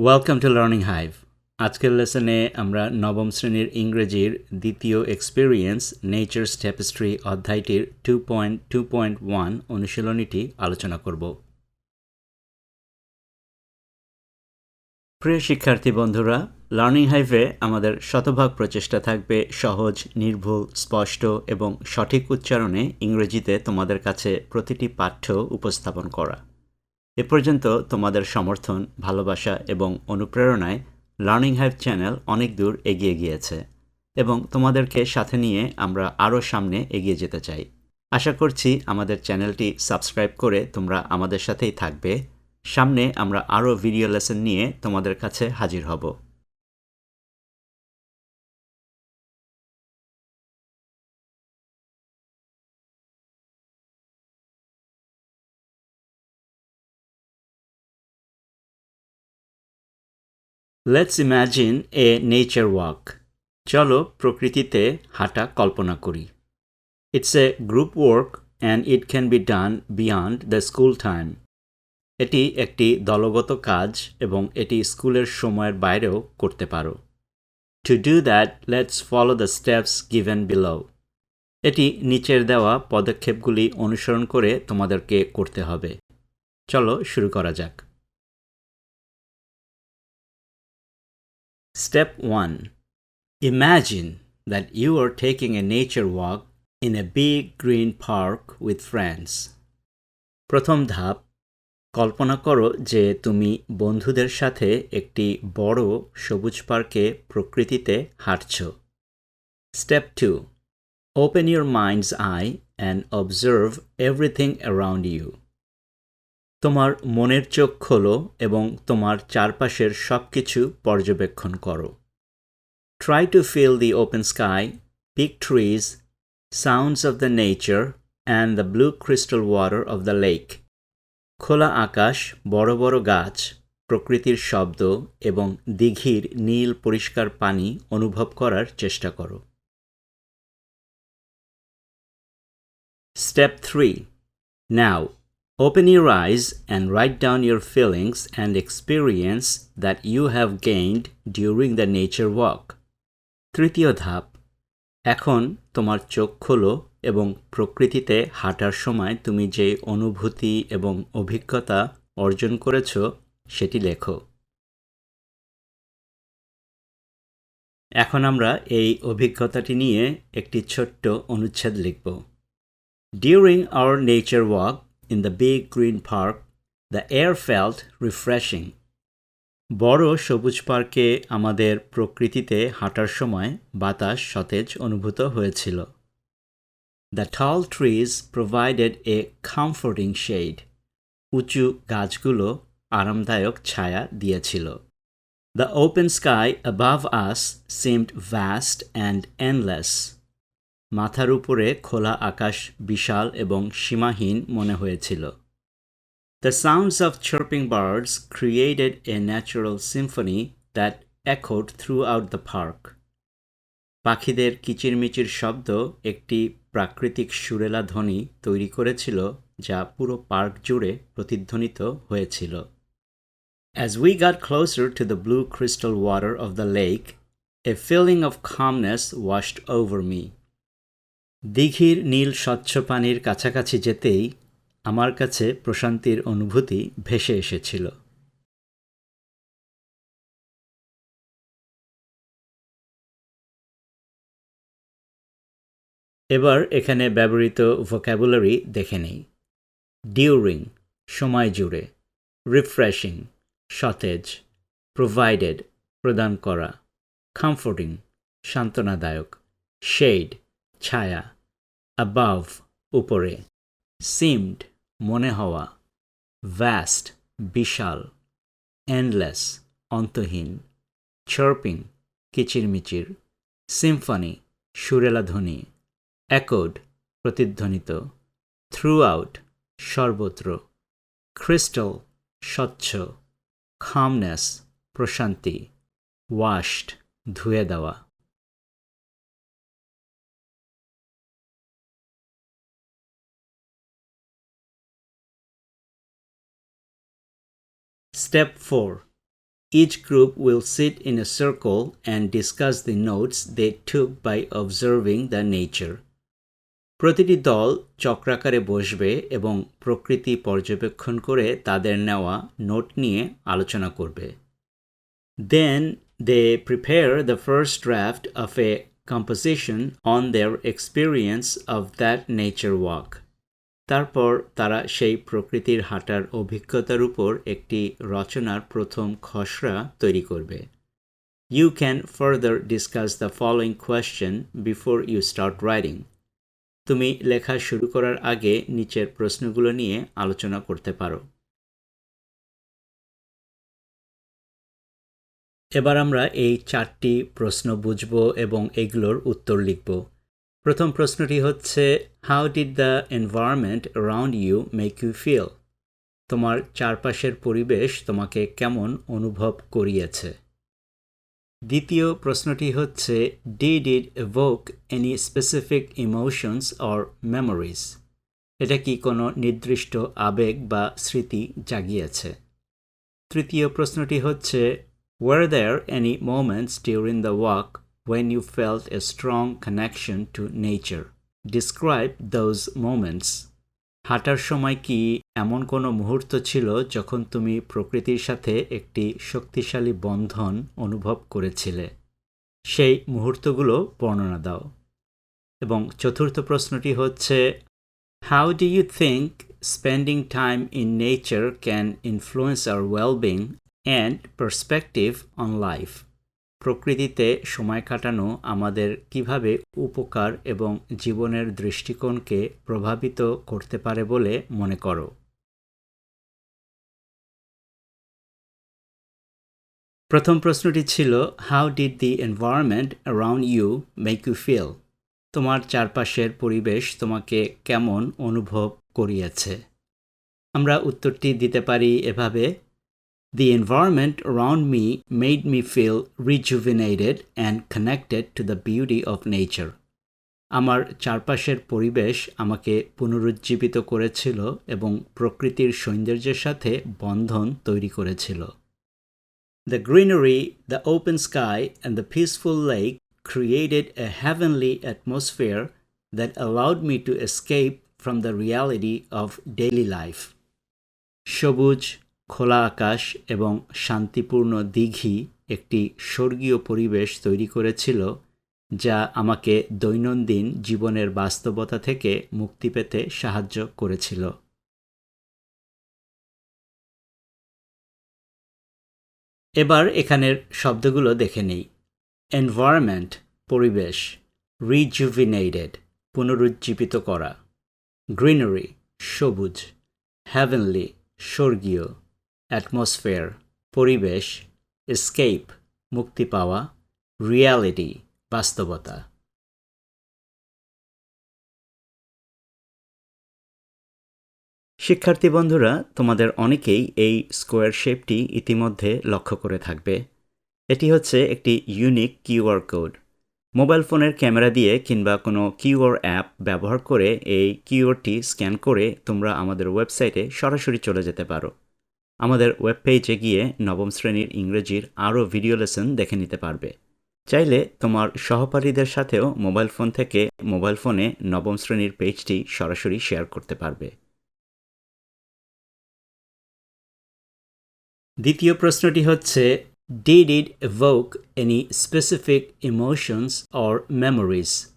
Welcome to learning hive. আজকের লেসনে আমরা নবম শ্রেণীর ইংরেজির দ্বিতীয় এক্সপিরিয়েন্স নেচার্স ট্যাপেস্ট্রি অধ্যায়টির 2.2.1 অনুশীলনীটি আলোচনা করব। প্রিয় শিক্ষার্থী বন্ধুরা, লার্নিং হাইভে আমাদের শতভাগ প্রচেষ্টা থাকবে সহজ, নির্ভুল, স্পষ্ট এবং সঠিক উচ্চারণে ইংরেজিতে তোমাদের কাছে প্রতিটি পাঠ্য উপস্থাপন করা। এ পর্যন্ত তোমাদের সমর্থন, ভালোবাসা এবং অনুপ্রেরণায় লার্নিং হাইভ চ্যানেল অনেক দূর এগিয়ে গিয়েছে এবং তোমাদেরকে সাথে নিয়ে আমরা আরও সামনে এগিয়ে যেতে চাই। আশা করছি আমাদের চ্যানেলটি সাবস্ক্রাইব করে তোমরা আমাদের সাথেই থাকবে। সামনে আমরা আরও ভিডিও লেসন নিয়ে তোমাদের কাছে হাজির হব। Let's imagine a nature walk. চলো প্রকৃতিতে হাঁটা কল্পনা করি। It's a group work and it can be done beyond the school time. এটি একটি দলগত কাজ এবং এটি স্কুলের সময়ের বাইরেও করতে পারো। To do that, let's follow the steps given below. এটি নিচের দেওয়া পদক্ষেপগুলি অনুসরণ করে তোমাদেরকে করতে হবে। চলো শুরু করা যাক। Step 1. Imagine that you are taking a nature walk in a big green park with friends. প্রথম ধাপ, কল্পনা করো যে তুমি বন্ধুদের সাথে একটি বড় সবুজ পার্কে প্রকৃতিতে হাঁটছ। Step 2. Open your mind's eye and observe everything around you. তোমার মনের চোখ খোলো এবং তোমার চারপাশের সবকিছু পর্যবেক্ষণ করো। Try to feel the open sky, big trees, sounds of the nature, and the blue crystal water of the lake. খোলা আকাশ, বড় বড় গাছ, প্রকৃতির শব্দ এবং দিঘির নীল পরিষ্কার পানি অনুভব করার চেষ্টা করো। Step 3. Now, open your eyes and write down your feelings and experience that you have gained during the nature walk. তৃতীয় ধাপ, এখন তোমার চোখ খোলো এবং প্রকৃতিতে হাঁটার সময় তুমি যে অনুভূতি এবং অভিজ্ঞতা অর্জন করেছ সেটি লেখো। এখন আমরা এই অভিজ্ঞতাটি নিয়ে একটি ছোট্ট অনুচ্ছেদ লিখব। During our nature walk in the big green park, the air felt refreshing. বড় সবুজ পার্কে আমাদের প্রকৃতিতে হাঁটার সময় বাতাস সতেজ অনুভূত হয়েছিল। The tall trees provided a comforting shade. উঁচু গাছগুলো আরামদায়ক ছায়া দিয়েছিল। The open sky above us seemed vast and endless. মাথার উপরে খোলা আকাশ বিশাল এবং সীমাহীন মনে হয়েছিল। The sounds of chirping birds created a natural symphony that echoed throughout the park. পাখিদের কিচিরমিচির শব্দ একটি প্রাকৃতিক সুরেলা ধ্বনি তৈরি করেছিল যা পুরো পার্ক জুড়ে প্রতিধ্বনিত হয়েছিল। As we got closer to the blue crystal water of the lake, a feeling of calmness washed over me. দিঘির নীল স্বচ্ছ পানির কাছাকাছি যেতেই আমার কাছে প্রশান্তির অনুভূতি ভেসে এসেছিল। এবার এখানে ব্যবহৃত ভোক্যাবুলারি দেখে নেই। ডিউরিং, সময় জুড়ে। রিফ্রেশিং, সতেজ। প্রোভাইডেড, প্রদান করা। কমফোর্টিং, সান্ত্বনাদায়ক। শেড, ছায়া। অ্যাবাভ, উপরে। সিমড, মনে হওয়া। ভ্যাস্ট, বিশাল। এন্ডলেস, অন্তহীন। চার্পিং, কিচিরমিচির। সিম্ফনি, সুরেলা ধ্বনি। echoed, প্রতিধ্বনিত। throughout, সর্বত্র। crystal, স্বচ্ছ। calmness, প্রশান্তি। washed, ধুয়ে দেওয়া। Step 4. Each group will sit in a circle and discuss the notes they took by observing the nature. প্রতিটি দল চক্রাকারে বসবে এবং প্রকৃতি পর্যবেক্ষণ করে তাদের নেওয়া নোট নিয়ে আলোচনা করবে। Then they prepare the first draft of a composition on their experience of that nature walk. তারপর তারা সেই প্রকৃতির হাঁটার অভিজ্ঞতার উপর একটি রচনার প্রথম খসড়া তৈরি করবে। You can further discuss the following question before you start writing. তুমি লেখা শুরু করার আগে নিচের প্রশ্নগুলো নিয়ে আলোচনা করতে পারো। এবার আমরা এই 4টি প্রশ্ন বুঝব এবং এগুলোর উত্তর লিখব। প্রথম প্রশ্নটি হচ্ছে, How did the environment around you make you feel? তোমার চারপাশের পরিবেশ তোমাকে কেমন অনুভব করিয়েছে? দ্বিতীয় প্রশ্নটি হচ্ছে, Did it evoke any specific emotions or memories? এটা কি কোনো নির্দিষ্ট আবেগ বা স্মৃতি জাগিয়েছে? তৃতীয় প্রশ্নটি হচ্ছে, Were there any moments during the walk when you felt a strong connection to nature? Describe those moments. হাঁটার সময় কি এমন কোনো মুহূর্ত ছিল যখন তুমি প্রকৃতির সাথে একটি শক্তিশালী বন্ধন অনুভব করেছিলে? সেই মুহূর্তগুলো বর্ণনা দাও। এবং চতুর্থ প্রশ্নটি হচ্ছে, How do you think spending time in nature can influence our well-being and perspective on life? প্রকৃতিতে সময় কাটানো আমাদের কিভাবে উপকার এবং জীবনের দৃষ্টিকোণকে প্রভাবিত করতে পারে বলে মনে করো? প্রথম প্রশ্নটি ছিল, How did the environment around you make you feel? তোমার চারপাশের পরিবেশ তোমাকে কেমন অনুভব করিয়েছে? আমরা উত্তরটি দিতে পারি এভাবে, The environment around me made me feel rejuvenated and connected to the beauty of nature. আমার চারপাশের পরিবেশ আমাকে পুনরুজ্জীবিত করেছিল এবং প্রকৃতির সৌন্দর্যের সাথে বন্ধন তৈরি করেছিল। The greenery, the open sky, and the peaceful lake created a heavenly atmosphere that allowed me to escape from the reality of daily life. সবুজ, খোলা আকাশ এবং শান্তিপূর্ণ দিঘি একটি স্বর্গীয় পরিবেশ তৈরি করেছিল যা আমাকে দৈনন্দিন জীবনের বাস্তবতা থেকে মুক্তি পেতে সাহায্য করেছিল। এবার এখানের শব্দগুলো দেখে নেই। এনভায়রনমেন্ট পরিবেশ, রিজুভিনেটেড পুনরুজ্জীবিত করা, গ্রিনারি সবুজ, হেভেনলি স্বর্গীয়, অ্যাটমসফিয়ার পরিবেশ, এসকেপ মুক্তি পাওয়া, রিয়ালিটি বাস্তবতা। শিক্ষার্থী বন্ধুরা, তোমাদের অনেকেই এই স্কোয়ার শেপটি ইতিমধ্যে লক্ষ্য করে থাকবে। এটি হচ্ছে একটি ইউনিক কিউআর কোড। মোবাইল ফোনের ক্যামেরা দিয়ে কিংবা কোনো কিউআর অ্যাপ ব্যবহার করে এই কিউআরটি স্ক্যান করে তোমরা আমাদের ওয়েবসাইটে সরাসরি চলে যেতে পারো। আমাদের ওয়েব পেজে গিয়ে নবম শ্রেণীর ইংরেজির আরও ভিডিও লেসন দেখে নিতে পারবে। চাইলে তোমার সহপাঠীদের সাথেও মোবাইল ফোন থেকে মোবাইল ফোনে নবম শ্রেণীর পেজটি সরাসরি শেয়ার করতে পারবে। দ্বিতীয় প্রশ্নটি হচ্ছে, Did it evoke any specific emotions or memories?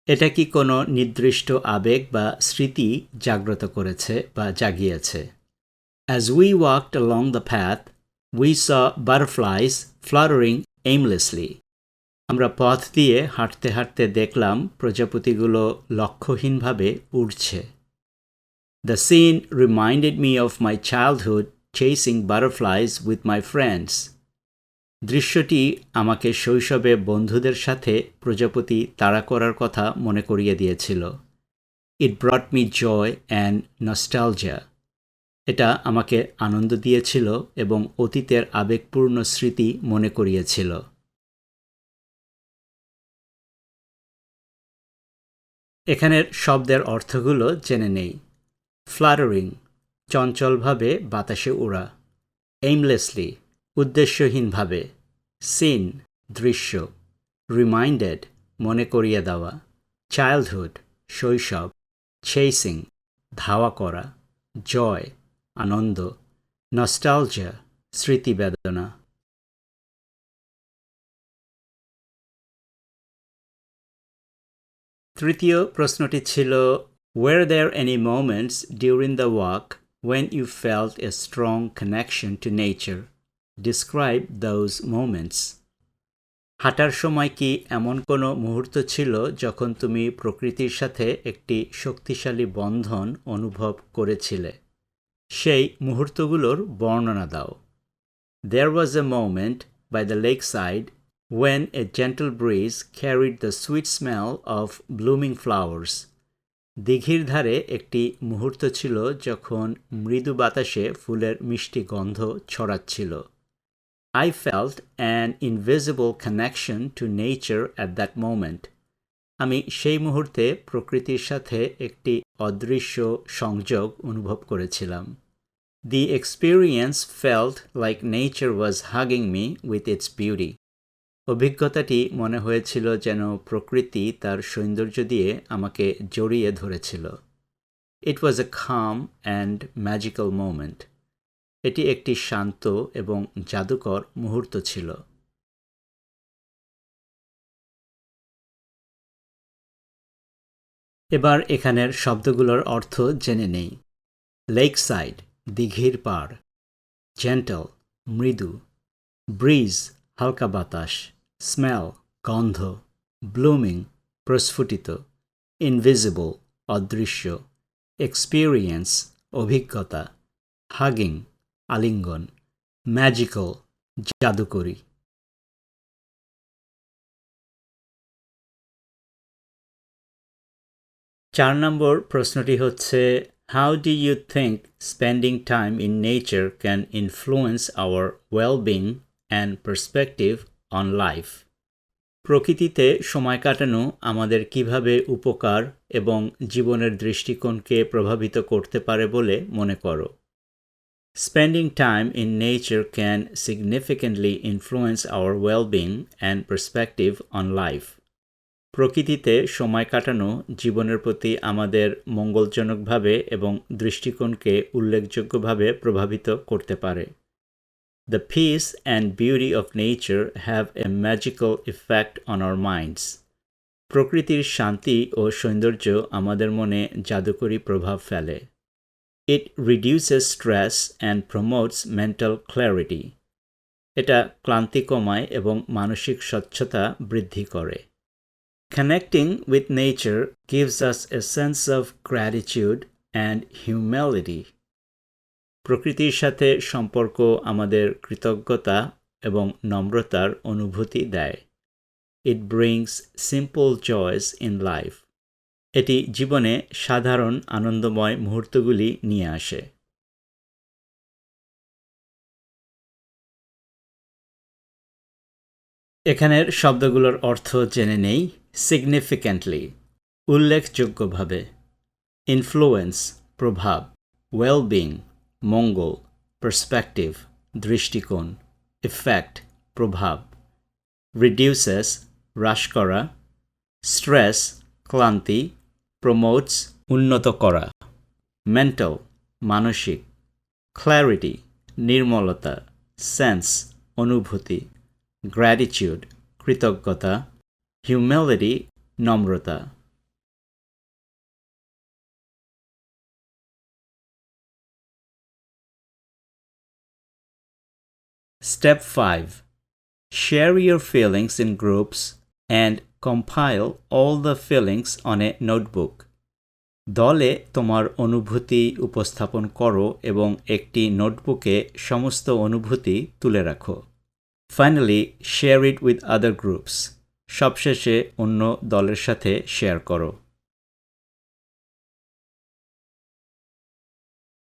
এটা কি কোনো নির্দিষ্ট আবেগ বা স্মৃতি জাগ্রত করেছে বা জাগিয়েছে? As we walked along the path, we saw butterflies fluttering aimlessly. আমরা পথ দিয়ে হাঁটতে হাঁটতে দেখলাম প্রজাপতিগুলো লক্ষ্যহীনভাবে উড়ছে। The scene reminded me of my childhood chasing butterflies with my friends. দৃশ্যটি আমাকে শৈশবে বন্ধুদের সাথে প্রজাপতি তাড়া করার কথা মনে করিয়ে দিয়েছিল। It brought me joy and nostalgia. এটা আমাকে আনন্দ দিয়েছিল এবং অতীতের আবেগপূর্ণ স্মৃতি মনে করিয়েছিল। এখানের শব্দের অর্থগুলো জেনে নেই। ফ্লাটারিং চঞ্চলভাবে বাতাসে ওড়া, এইমলেসলি উদ্দেশ্যহীনভাবে, সিন দৃশ্য, রিমাইন্ডেড মনে করিয়ে দেওয়া, চাইল্ডহুড শৈশব, চেসিং ধাওয়া করা, জয় আনন্দ, নস্টালজিয়া স্মৃতিবেদনা। তৃতীয় প্রশ্নটি ছিল, Were there any moments during the walk when you felt a strong connection to nature? Describe those moments. হাঁটার সময় কি এমন কোনো মুহূর্ত ছিল যখন তুমি প্রকৃতির সাথে একটি শক্তিশালী বন্ধন অনুভব করেছিলে? সেই মুহূর্তগুলোর বর্ণনা দাও। There was a moment by the lakeside when a gentle breeze carried the sweet smell of blooming flowers. দিঘির ধারে একটি মুহূর্ত ছিল যখন মৃদু বাতাসে ফুলের মিষ্টি গন্ধ ছড়াচ্ছিল। I felt an invisible connection to nature at that moment. আমি সেই মুহূর্তে প্রকৃতির সাথে একটি অদৃশ্য সংযোগ অনুভব করেছিলাম। The experience felt like nature was hugging me with its beauty. অভিজ্ঞতাটি মনে হয়েছিল যেন প্রকৃতি তার সৌন্দর্য দিয়ে আমাকে জড়িয়ে ধরেছিল। It was a calm and magical moment. এটি একটি শান্ত এবং জাদুকর মুহূর্ত ছিল। এবার এখানের শব্দগুলোর অর্থ জেনে নেই। লেকসাইড দিঘির পাড়, জেন্টল মৃদু, ব্রিজ হালকা বাতাস, স্মেল গন্ধ, ব্লুমিং প্রস্ফুটিত, ইনভিজিবল অদৃশ্য, এক্সপিরিয়েন্স অভিজ্ঞতা, হাগিং আলিঙ্গন, ম্যাজিক্যাল জাদুকরী। 4 নম্বর প্রশ্নটি হচ্ছে, How do you think spending time in nature can influence our well-being and perspective on life? প্রকৃতিতে সময় কাটানো আমাদের কিভাবে উপকার এবং জীবনের দৃষ্টিকোণকে প্রভাবিত করতে পারে বলে মনে করো? Spending time in nature can significantly influence our well-being and perspective on life. প্রকৃতিতে সময় কাটানো জীবনের প্রতি আমাদের মঙ্গলজনকভাবে এবং দৃষ্টিকোণকে উল্লেখযোগ্যভাবে প্রভাবিত করতে পারে। The peace and beauty of nature have a magical effect on our minds. প্রকৃতির শান্তি ও সৌন্দর্য আমাদের মনে জাদুকরী প্রভাব ফেলে। It reduces stress and promotes mental clarity. এটা ক্লান্তি কমায় এবং মানসিক স্বচ্ছতা বৃদ্ধি করে। Connecting with nature gives us a sense of gratitude and humility. প্রকৃতির সাথে সম্পর্ক আমাদের কৃতজ্ঞতা এবং নম্রতার অনুভূতি দেয়। It brings simple joys in life. এটি জীবনে সাধারণ আনন্দময় মুহূর্তগুলি নিয়ে আসে। এখানের শব্দগুলোর অর্থ জেনে নেই। Significantly উল্লেখযোগ্যভাবে, ইনফ্লুয়েন্স প্রভাব, well-being মঙ্গল, পার্সপেক্টিভ দৃষ্টিকোণ, ইফেক্ট প্রভাব, reduces হ্রাস করা, স্ট্রেস ক্লান্তি, প্রমোটস উন্নত করা, মেন্টাল মানসিক, ক্ল্যারিটি নির্মলতা, সেন্স অনুভূতি, গ্র্যাটিটিউড কৃতজ্ঞতা, humility নম্রতা। Step 5. Share your feelings in groups and compile all the feelings on a notebook. দলে তোমার অনুভূতি উপস্থাপন করো এবং একটি নোটবুকে সমস্ত অনুভূতি তুলে রাখো। Finally, share it with other groups. সবশেষে অন্য দলের সাথে শেয়ার করো।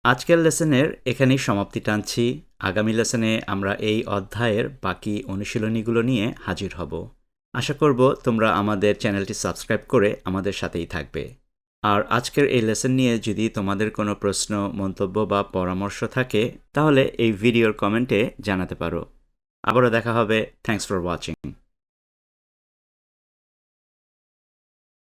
আজকের লেসনের এখানেই সমাপ্তি টানছি। আগামী লেসনে আমরা এই অধ্যায়ের বাকি অনুশীলনীগুলো নিয়ে হাজির হব। আশা করব তোমরা আমাদের চ্যানেলটি সাবস্ক্রাইব করে আমাদের সাথেই থাকবে। আর আজকের এই লেসন নিয়ে যদি তোমাদের কোনো প্রশ্ন, মন্তব্য বা পরামর্শ থাকে তাহলে এই ভিডিওর কমেন্টে জানাতে পারো। আবারও দেখা হবে। Thanks for watching.